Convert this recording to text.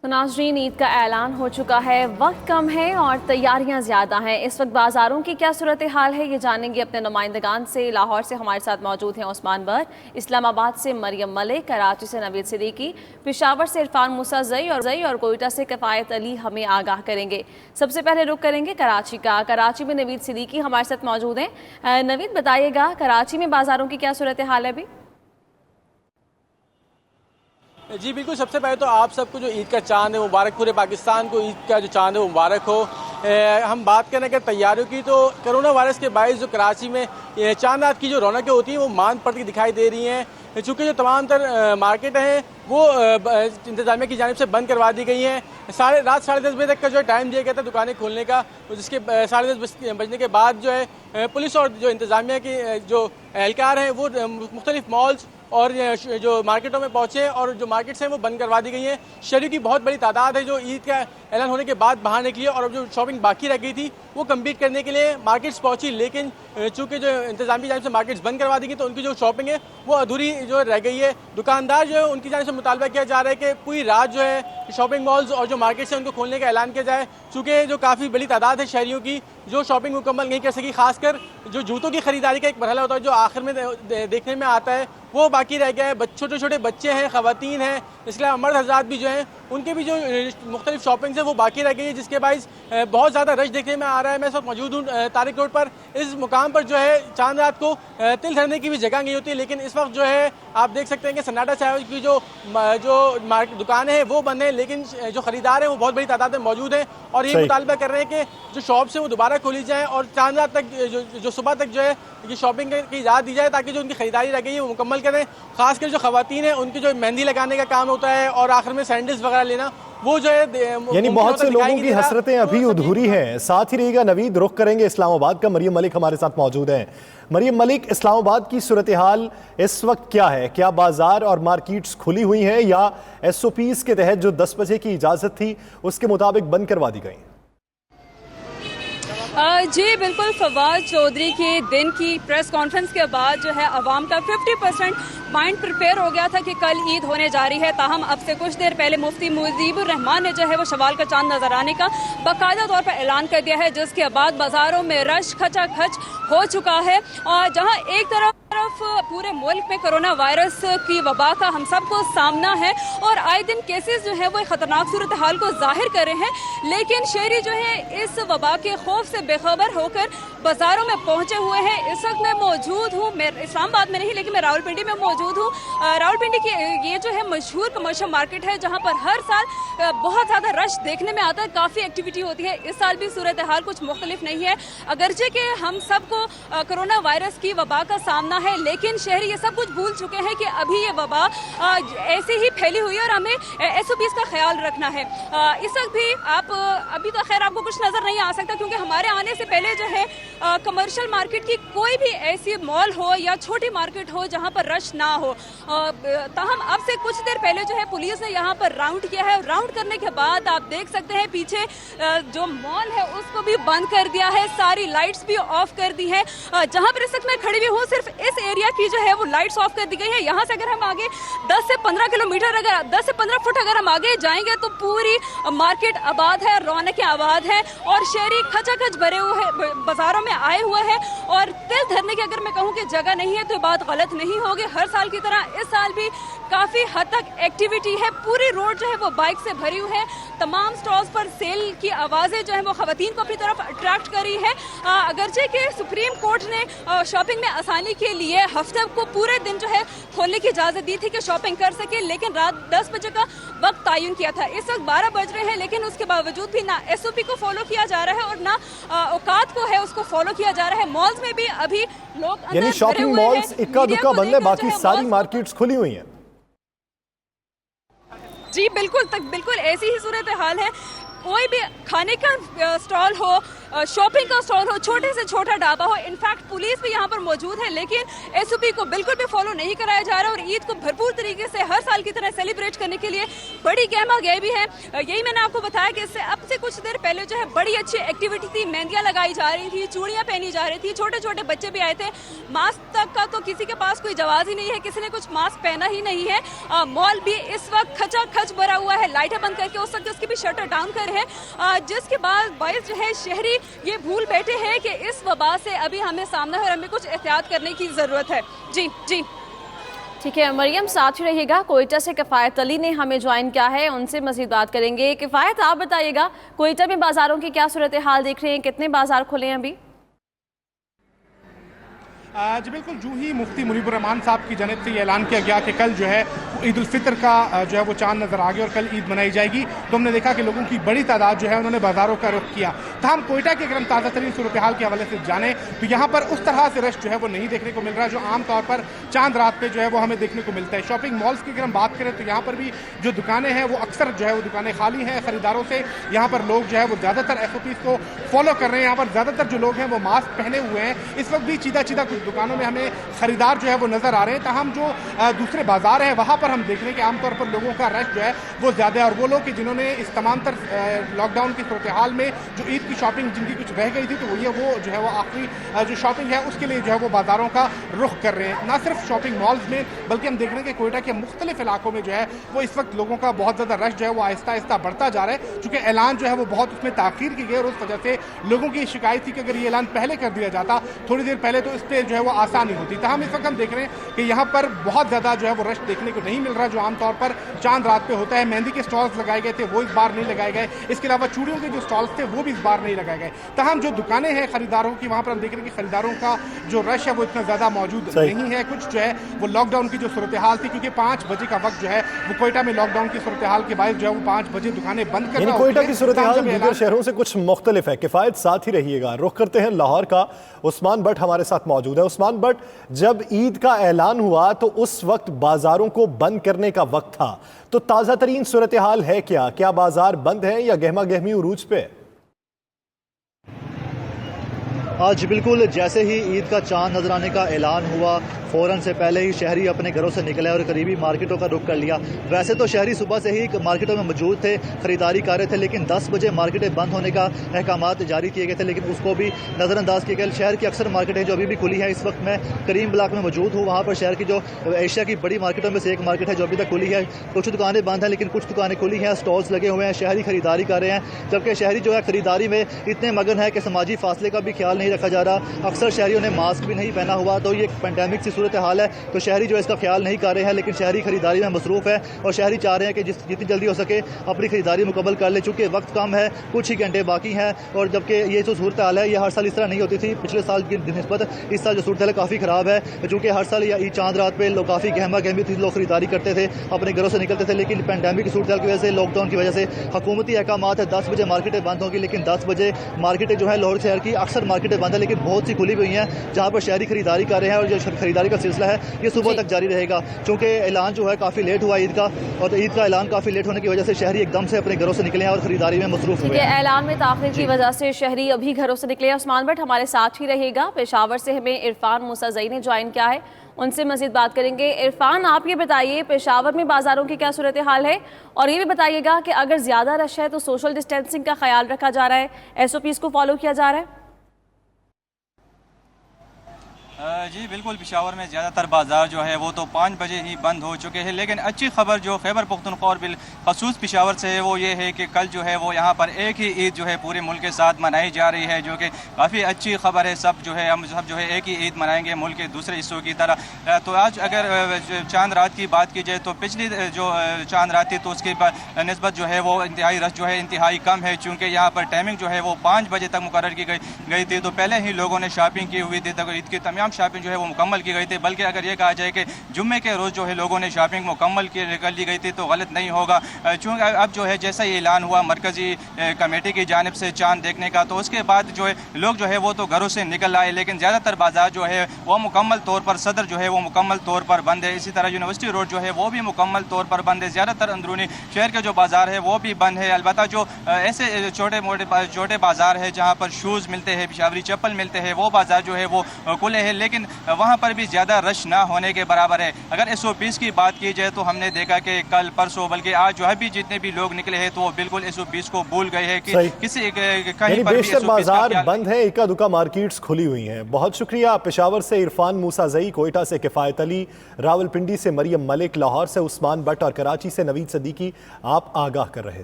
तो नाज़रीन, ईद का ऐलान हो चुका है, वक्त कम है और तैयारियां ज़्यादा हैं। इस वक्त बाज़ारों की क्या सूरत हाल है, ये जानेंगे अपने नुमाइंदगान से। लाहौर से हमारे साथ मौजूद हैं उस्मान बर, इस्लामाबाद से मरियम मलिक, कराची से नवीद सिद्दीकी, पेशावर से इरफान मूसा जई और कोयटा से किफ़ायत अली हमें आगाह करेंगे। सबसे पहले रुख करेंगे कराची का। कराची में नवीद सिद्दीकी हमारे साथ मौजूद हैं। नवीद, बताइएगा कराची में बाज़ारों की क्या सूरत हाल है अभी? जी बिल्कुल, सबसे पहले तो आप सबको जो ईद का चांद है मुबारक, पूरे पाकिस्तान को ईद का जो चांद है वो मुबारक हो। हम बात करें अगर तैयारियों की, तो कोरोना वायरस के बायस जो कराची में चांद रात की जो रौनकें होती हैं वो मांद पड़ती दिखाई दे रही हैं। चूँकि जो तमाम तर मार्केट हैं वो इंतजामिया की जानिब से बंद करवा दी गई हैं। रात 10:30 बजे तक का जो टाइम दिया गया था दुकानें खोलने का, जिसके 10:30 बजने के बाद जो है पुलिस और जो इंतजामिया के जो एहलकार हैं वो मुख्तलिफ मॉल्स और जो मार्केटों में पहुंचे और जो मार्केट्स हैं वो बंद करवा दी गई हैं। शहरियों की बहुत बड़ी तादाद है जो ईद का ऐलान होने के बाद बाहर निकली और अब जो शॉपिंग बाकी रह गई थी वो कंप्लीट करने के लिए मार्केट्स पहुंची, लेकिन चूंकि जो इंतजामी जानिब से मार्केट्स बंद करवा दी गई तो उनकी जो शॉपिंग है वो अधूरी जो रह गई है। दुकानदार जो है उनकी जानिब से मुतालबा किया जा रहा है कि पूरी रात जो है शॉपिंग मॉल्स और जो मार्केट्स हैं उनको खोलने का ऐलान किया जाए। चूँकि जो काफ़ी बड़ी तादाद है शहरियों की जो शॉपिंग मुकम्मल नहीं कर सकी, खासकर जो जूतों की खरीदारी का एक मरहला होता है जो आखिर में देखने में आता है वो बाकी रह गया है। छोटे छोटे बच्चे हैं, ख़वातीन हैं, इसके अलावा मर्द हज़रात भी जो हैं उनके भी जो मुख्तलिफ शॉपिंग्स हैं वो बाकी रह गई है, जिसके बाइस बहुत ज़्यादा रश देखने में आ रहा है। मैं इस वक्त मौजूद हूँ तारिक रोड पर। इस मुकाम पर जो है चांद रात को तिल धरने की भी जगह नहीं होती, लेकिन इस वक्त जो है आप देख सकते हैं कि सन्नाटा चाय की जो दुकानें हैं वो बंद हैं, लेकिन जो खरीदार हैं वो बहुत बड़ी तादाद में मौजूद हैं और ये मुतालबा कर रहे हैं कि जो शॉप्स हैं वो दोबारा खोली जाएँ और चांद रात तक जो सुबह तक जो है ये शॉपिंग की इजाज़त दी जाए ताकि जो उनकी खरीदारी रह गई है वो मुकम्मल करें। खासकर जो खवातीन हैं उनकी जो मेहंदी लगाने का काम होता है और आखिर में सैंडल्स वगैरह लेना, वो जो है यानी बहुत से लोगों की हसरतें अभी अधूरी हैं। साथ ही रहिएगा नवीद, रुख करेंगे इस्लामाबाद का। मरियम मलिक हमारे साथ मौजूद हैं। मरियम मलिक, इस्लामाबाद की सूरत हाल इस वक्त क्या है? क्या बाजार और मार्केट्स खुली हुई हैं या SOPs के तहत जो 10 बजे की इजाज़त थी उसके मुताबिक बंद करवा दी गई? जी बिल्कुल, फवाद चौधरी के दिन की प्रेस कॉन्फ्रेंस के बाद जो है अवाम का 50% माइंड प्रिपेयर हो गया था कि कल ईद होने जा रही है। ताहम अब से कुछ देर पहले मुफ्ती मुजीबुर रहमान ने जो है वो शवाल का चांद नजर आने का बाकायदा तौर पर ऐलान कर दिया है, जिसके बाद बाजारों में रश खचाखच हो चुका है। और जहां एक तरफ पूरे मुल्क में कोरोना वायरस की वबा का हम सबको सामना है और आए दिन केसेस जो है वो खतरनाक सूरत हाल को जाहिर कर रहे हैं, लेकिन शहरी जो है इस वबा के खौफ से बेखबर होकर बाजारों में पहुंचे हुए हैं। इस वक्त मैं मौजूद हूँ, मैं इस्लामाबाद में नहीं लेकिन मैं रावलपिंडी में मौजूद हूँ। रावलपिंडी की ये जो है मशहूर कमर्शियल मार्केट है जहाँ पर हर साल बहुत ज़्यादा रश देखने में आता है, काफ़ी एक्टिविटी होती है। इस साल भी सूरत हाल कुछ मुख्तलिफ नहीं है, अगरचे कि हम सबको कोरोना वायरस की वबा का सामना है, लेकिन शहरी ये सब कुछ भूल चुके हैं कि अभी ये वबा ऐसे ही फैली हुई है और हमें SOPs का ख्याल रखना है। इस वक्त भी अभी तो खैर आपको कुछ नजर नहीं आ सकता क्योंकि हमारे आने से पहले जो है कमर्शियल मार्केट की कोई भी ऐसी मॉल हो या छोटी मार्केट हो जहां पर रश ना हो। ताहम अब से कुछ देर पहले जो है पुलिस ने यहाँ पर राउंड किया है। राउंड करने के बाद आप देख सकते हैं पीछे जो मॉल है उसको भी बंद कर दिया है, सारी लाइट्स भी ऑफ कर दी है। जहां पर इस वक्त मैं खड़ी हुई हूँ सिर्फ इस एरिया की जो है वो लाइट्स ऑफ कर दी गई है। यहाँ से अगर हम आगे 10 से 15 किलोमीटर, अगर 10 से 15 फुट अगर हम आगे जाएंगे तो पूरी मार्केट आबाद है, रौनकें आबाद है और शहरी खचाखच भरे हुए बाजारों में आए हुए हैं। और तिल धरने की अगर मैं कहूँ कि जगह नहीं है तो बात गलत नहीं होगी। हर साल की तरह इस साल भी काफी हद तक एक्टिविटी है, पूरी रोड जो है वो बाइक से भरी हुई है। तमाम स्टॉल्स पर सेल की आवाजें जो है वो खवातीन को अपनी तरफ अट्रैक्ट करी है। अगरचे कि सुप्रीम कोर्ट ने शॉपिंग में आसानी के लिए हफ्ते को पूरे दिन जो है खोलने की इजाजत दी थी कि शॉपिंग कर सके, लेकिन रात 10 बजे का वक्त तयन किया था। इस वक्त 12 बज रहे हैं, लेकिन उसके बावजूद भी ना SOP को फॉलो किया जा रहा है और ना औकात को है उसको फॉलो किया जा रहा है। मॉल्स में भी अभी लोग यानी शॉपिंग मॉल्स इक्का दुक्का बंद है, बाकी सारी मार्केट्स खुली हुई हैं। जी बिल्कुल ऐसी ही सूरत हाल है। कोई भी खाने का स्टॉल हो शॉपिंग का स्टॉल हो, छोटे से छोटा ढाबा हो, इनफैक्ट पुलिस भी यहाँ पर मौजूद है, लेकिन एसओपी को बिल्कुल भी फॉलो नहीं कराया जा रहा और ईद को भरपूर तरीके से हर साल की तरह सेलिब्रेट करने के लिए बड़ी गहमा गए भी है। यही मैंने आपको बताया कि इससे अब से कुछ देर पहले जो है बड़ी अच्छी एक्टिविटी थी, मेहंदियां लगाई जा रही थी, चूड़ियां पहनी जा रही थी, छोटे छोटे बच्चे भी आए थे। मास्क तक का तो किसी के पास कोई जवाब ही नहीं है, किसी ने कुछ मास्क पहना ही नहीं है। मॉल भी इस वक्त खचाखच भरा हुआ है, लाइटें बंद करके हो सकता है उसकी भी शटर डाउन कर है, जिसके बाद बाइस जो है शहरी ये भूल बैठे हैं कि इस वबा से अभी हमें सामना है और हमें कुछ एहतियात करने की जरूरत है। जी जी ठीक है मरियम, साथ ही रहिएगा। कोयटा से किफ़ायत अली ने हमें ज्वाइन किया है, उनसे मज़ीद बात करेंगे। किफ़ायत, आप बताइएगा कोयटा में बाज़ारों की क्या सूरत हाल देख रहे हैं, कितने बाज़ार खुले हैं अभी? जी बिल्कुल, जो ही मुफ्ती मुनीबुर रहमान साहब की जानिब से ये ऐलान किया गया कि कल जो है ईद उल फितर का जो है वो चांद नज़र आ गया और कल ईद मनाई जाएगी, तो हमने देखा कि लोगों की बड़ी तादाद जो है उन्होंने बाज़ारों का रुख किया। तमाम कोयटा की अगर हम ताज़ा तरीन सूरत हाल के हवाले से जाने तो यहाँ पर उस तरह से रश जो है वो नहीं देखने को मिल रहा है जो आमतौर पर चांद रात पे जो है वो हमें देखने को मिलता है। शॉपिंग मॉल्स की अगर हम बात करें तो यहाँ पर भी जो दुकानें हैं वो अक्सर जो है वो दुकानें खाली हैं खरीदारों से। यहाँ पर लोग जो है वो ज़्यादातर SOPs को फॉलो कर रहे हैं। यहाँ पर ज़्यादातर जो लोग हैं वो मास्क पहने हुए हैं। इस वक्त भी सीधा सीधा कुछ दुकानों में हमें खरीदार जो है वो नजर आ रहे हैं। तहम जो दूसरे बाजार हैं वहां पर हम देख रहे हैं कि आमतौर पर लोगों का रश जो है वो ज्यादा है और वो लोग कि जिन्होंने इस तमाम तर लॉकडाउन की सूरत हाल में जो ईद की शॉपिंग जिनकी कुछ रह गई थी तो वो जो है वो आखिरी जो शॉपिंग है उसके लिए जो है वो बाजारों का रुख कर रहे हैं। ना सिर्फ शॉपिंग मॉल्स में बल्कि हम देख रहे हैं कि कोयटा के मुख्तलिफ इलाकों में जो है वो इस वक्त लोगों का बहुत ज्यादा रश जो है वो आहिस्ता आहिस्ता बढ़ता जा रहा है। चूंकि ऐलान जो है वो बहुत उसमें ताखीर की गई और उस वजह से लोगों की शिकायत थी कि अगर ये ऐलान पहले कर दिया जाता थोड़ी देर पहले तो इस पर जो है वो आसानी होती। तहम इस वक्त हम देख रहे हैं कि यहाँ पर बहुत ज्यादा जो है वो रश देखने को नहीं मिल रहा जो आमतौर पर चांद रात पे होता है। मेहंदी के स्टॉल्स लगाए गए थे वो इस बार नहीं लगाए गए, इसके अलावा चूड़ियों के जो स्टॉल्स थे वो भी इस बार नहीं लगाए गए। तहम जो दुकानें हैं खरीदारों की वहां पर हम देख रहे हैं कि खरीदारों का जो रश है वो इतना ज्यादा मौजूद नहीं है। कुछ जो है वो लॉकडाउन की जो सूरत हाल थी क्योंकि 5 बजे का वक्त जो है वो कोयटा में लॉकडाउन की सूरत हाल के बाद जो है वो 5 बजे दुकानें बंद करना। कोयटा की सूरत हाल दीगर शहरों से कुछ मुख्तलिफ है। किफायत, साथ ही रहिएगा। रुख करते हैं लाहौर का। उस्मान बट हमारे साथ मौजूद है। उस्मान बट, जब ईद का ऐलान हुआ तो उस वक्त बाजारों को बंद करने का वक्त था, तो ताजा तरीन सूरत हाल है क्या? क्या बाजार बंद है या गहमा गहमी उरूज पे? आज बिल्कुल जैसे ही ईद का चांद नजर आने का ऐलान हुआ फ़ौरन से पहले ही शहरी अपने घरों से निकले और करीबी मार्केटों का रुख कर लिया। वैसे तो शहरी सुबह से ही मार्केटों में मौजूद थे, खरीदारी कर रहे थे, लेकिन 10 बजे मार्केटें बंद होने का अहकामात जारी किए गए थे, लेकिन उसको भी नज़रअंदाज किया गया। शहर की अक्सर मार्केटें जो अभी भी खुली हैं, इस वक्त मैं करीम ब्लॉक में मौजूद हूँ। वहाँ पर शहर की जो एशिया की बड़ी मार्केटों में से एक मार्केट है जो अभी तक खुली है। कुछ दुकानें बंद हैं लेकिन कुछ दुकानें खुली हैं, स्टॉल्स लगे हुए हैं, शहरी खरीदारी कर रहे हैं। जबकि शहरी जो है खरीदारी में इतने मगन है कि समाजी फासले का भी ख्याल नहीं रखा जा रहा। अक्सर शहरियों ने मास्क भी नहीं पहना हुआ, तो ये पैंडेमिक की सूरत हाल है, तो शहरी जो इसका ख्याल नहीं कर रहे हैं। लेकिन शहरी खरीदारी में मसरूफ है और शहरी चाह रहे हैं कि जितनी जल्दी हो सके अपनी खरीदारी मुकम्मल कर ले, चूँकि वक्त कम है, कुछ ही घंटे बाकी हैं। और जबकि ये जो सूरत हाल है ये हर साल इस तरह नहीं होती थी, पिछले साल की निस्बत इस साल जो सूरत हाल काफ़ी ख़राब है, चूँकि हर साल ईद चांद रात पे लोग काफ़ी गहमा गहमी थी, लोग खरीदारी करते थे, अपने घरों से निकलते थे। लेकिन पैंडेमिक की सूरत हाल की वजह से, लॉकडाउन की वजह से हुकूमती अहकामात है 10 बजे मार्केटें बंद होंगी, लेकिन 10 बजे मार्केटें जो है लाहौर शहर की अक्सर मार्केटें बंद है, लेकिन बहुत सी खुली हुई हैं जहाँ पर शहरी खरीदारी कर रहे हैं। और जो खरीदारी का सिलसिला है ये सुबह तक जारी रहेगा, क्योंकि ऐलान जो है काफ़ी लेट हुआ ईद का, और ईद का ऐलान काफ़ी लेट होने की वजह से शहरी एकदम से अपने घरों से निकले हैं और खरीदारी में मसरूफ हुए हैं। ऐलान में ताख़ीर की वजह से शहरी अभी घरों से निकले हैं। उस्मान बट हमारे साथ ही रहेगा। पेशावर से हमें इरफान मूसाज़ई ने ज्वाइन किया है, उनसे मज़ीद बात करेंगे। इरफान, आप ये बताइए पेशावर में बाज़ारों की क्या सूरत हाल है, और ये भी बताइएगा कि अगर ज़्यादा रश है तो सोशल डिस्टेंसिंग का ख्याल रखा जा रहा है, SOPs को फॉलो किया जा रहा है? जी बिल्कुल, पेशावर में ज़्यादातर बाज़ार जो है वो तो 5 बजे ही बंद हो चुके हैं। लेकिन अच्छी खबर जो खैबर पख्तूनख्वा और बिलखसूस पेशावर से है वो ये है कि कल जो है वो यहाँ पर एक ही ईद जो है पूरे मुल्क के साथ मनाई जा रही है, जो कि काफ़ी अच्छी खबर है। सब जो है हम सब जो है एक ही ईद मनाएंगे मुल्क के दूसरे हिस्सों की तरह। तो आज अगर चांद रात की बात की जाए तो पिछली जो चांद रात थी तो उसकी निस्बत जो है वो इंतहाई रश जो है इंतहाई कम है, चूँकि यहाँ पर टाइमिंग जो है वो 5 बजे तक मुकर्रर की गई थी। तो पहले ही लोगों ने शॉपिंग की हुई थी, तो ईद की तमाम तमाम शॉपिंग जो है वो मुकम्मल की गई थी। बल्कि अगर ये कहा जाए कि जुम्मे के रोज़ जो है लोगों ने शॉपिंग मुकम्मल कर ली गई थी तो गलत नहीं होगा। चूँकि अब जो है जैसा ही ऐलान हुआ मरकज़ी कमेटी की जानिब से चांद देखने का, तो उसके बाद जो है लोग जो है वो तो घरों से निकल आए, लेकिन ज़्यादातर बाजार जो है वो मुकम्मल तौर पर, सदर जो है वो मुकम्मल तौर पर बंद है। इसी तरह यूनिवर्सिटी रोड जो है वो भी मुकम्मल तौर पर बंद है। ज़्यादातर अंदरूनी शहर के जो बाजार है वो भी बंद है। अलबत्ता जो ऐसे छोटे बाजार है जहाँ पर शूज़ मिलते हैं, पिशावरी चप्पल मिलते हैं, वो बाजार जो है वो खुले हैं, लेकिन वहाँ पर भी ज़्यादा रश ना होने के बराबर है। अगर SOPs की बात की जाए तो हमने देखा कि कल परसों बल्कि आज जो है भी जितने भी लोग निकले हैं तो वो बिल्कुल SOPs को भूल गए हैं कि किसी कहीं पर बेशतर बाजार बंद है, इक्का दुक्का मार्केट्स खुली हुई हैं। बहुत शुक्रिया। पेशावर से इरफान मूसाजई, कोयटा से किफायत अली, रावलपिंडी से मरियम मलिक, लाहौर से उस्मान बट और कराची से नवीद सदीकी आप आगाह कर रहे थे।